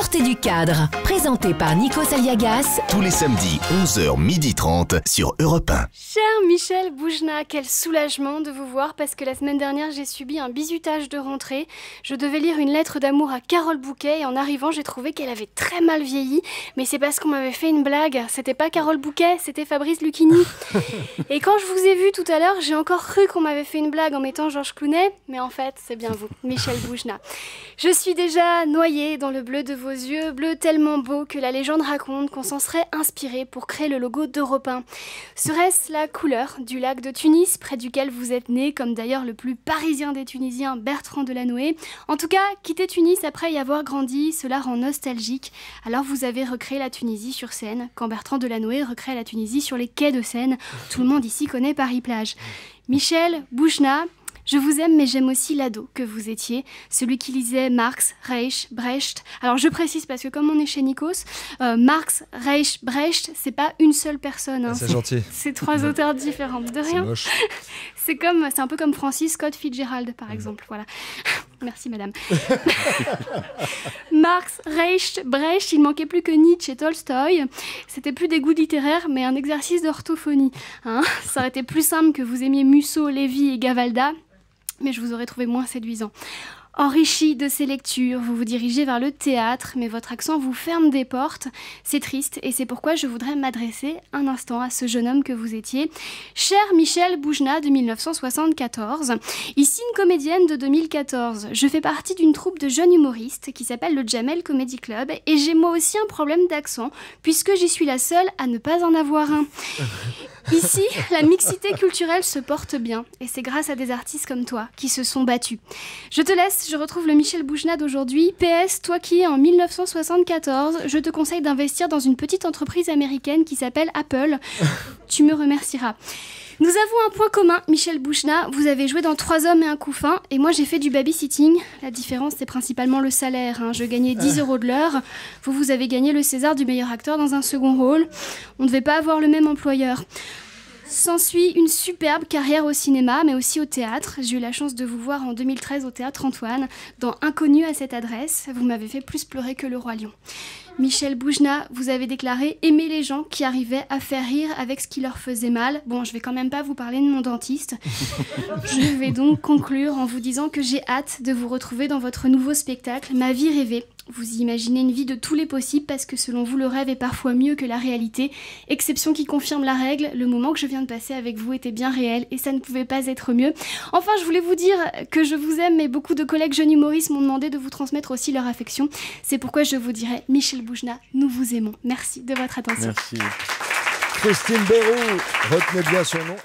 Sortez du cadre, présenté par Nikos Aliagas. Tous les samedis, 11h30 sur Europe 1. Cher Michel Boujna, quel soulagement de vous voir parce que la semaine dernière j'ai subi un bizutage de rentrée. Je devais lire une lettre d'amour à Carole Bouquet et en arrivant j'ai trouvé qu'elle avait très mal vieilli. Mais c'est parce qu'on m'avait fait une blague. C'était pas Carole Bouquet, c'était Fabrice Lucchini. Et quand je vous ai vu tout à l'heure, j'ai encore cru qu'on m'avait fait une blague en mettant Georges Clooney. Mais en fait, c'est bien vous, Michel Boujna. Je suis déjà noyée dans le bleu de vos yeux, bleu tellement beau que la légende raconte qu'on s'en serait inspiré pour créer le logo d'Europe 1. Serait-ce la couleur du lac de Tunis, près duquel vous êtes né, comme d'ailleurs le plus parisien des Tunisiens, Bertrand Delanoë. En tout cas, quitter Tunis après y avoir grandi, cela rend nostalgique. Alors vous avez recréé la Tunisie sur Seine, quand Bertrand Delanoë recrée la Tunisie sur les quais de Seine. Tout le monde ici connaît Paris-Plage. Michel Boujna, je vous aime, mais j'aime aussi l'ado que vous étiez, celui qui lisait Marx, Reich, Brecht. Alors je précise parce que comme on est chez Nikos, Marx, Reich, Brecht, c'est pas une seule personne. Hein. C'est gentil. C'est trois auteurs différents. De rien. C'est moche. C'est un peu comme Francis Scott Fitzgerald, par exemple. Voilà. Merci, madame. Marx, Reich, Brecht, il manquait plus que Nietzsche et Tolstoï. C'était plus des goûts littéraires, mais un exercice d'orthophonie. Hein, ça aurait été plus simple que vous aimiez Musso, Lévy et Gavalda, mais je vous aurais trouvé moins séduisant. Enrichi de ces lectures, vous vous dirigez vers le théâtre, mais votre accent vous ferme des portes. C'est triste et c'est pourquoi je voudrais m'adresser un instant à ce jeune homme que vous étiez. Cher Michel Boujna de 1974, ici une comédienne de 2014. Je fais partie d'une troupe de jeunes humoristes qui s'appelle le Jamel Comedy Club et j'ai moi aussi un problème d'accent puisque j'y suis la seule à ne pas en avoir un. Ici, la mixité culturelle se porte bien et c'est grâce à des artistes comme toi qui se sont battus. Je te laisse, je retrouve le Michel Boujna d'aujourd'hui. PS, toi qui es en 1974, je te conseille d'investir dans une petite entreprise américaine qui s'appelle Apple. Tu me remercieras. Nous avons un point commun, Michel Boujna. Vous avez joué dans 3 hommes et un couffin et moi j'ai fait du babysitting. La différence, c'est principalement le salaire. Hein. Je gagnais 10 € de l'heure. Vous avez gagné le César du meilleur acteur dans un second rôle. On ne devait pas avoir le même employeur. S'ensuit une superbe carrière au cinéma, mais aussi au théâtre. J'ai eu la chance de vous voir en 2013 au Théâtre Antoine. Dans Inconnu à cette adresse, vous m'avez fait plus pleurer que le Roi Lion. Michel Boujna, vous avez déclaré aimer les gens qui arrivaient à faire rire avec ce qui leur faisait mal. Bon, je vais quand même pas vous parler de mon dentiste. Je vais donc conclure en vous disant que j'ai hâte de vous retrouver dans votre nouveau spectacle, Ma vie rêvée. Vous imaginez une vie de tous les possibles parce que selon vous, le rêve est parfois mieux que la réalité. Exception qui confirme la règle, le moment que je viens de passer avec vous était bien réel et ça ne pouvait pas être mieux. Enfin, je voulais vous dire que je vous aime, mais beaucoup de collègues jeunes humoristes m'ont demandé de vous transmettre aussi leur affection. C'est pourquoi je vous dirais, Michel Boujna, nous vous aimons. Merci de votre attention. Merci. Christine Béroux, retenez bien son nom.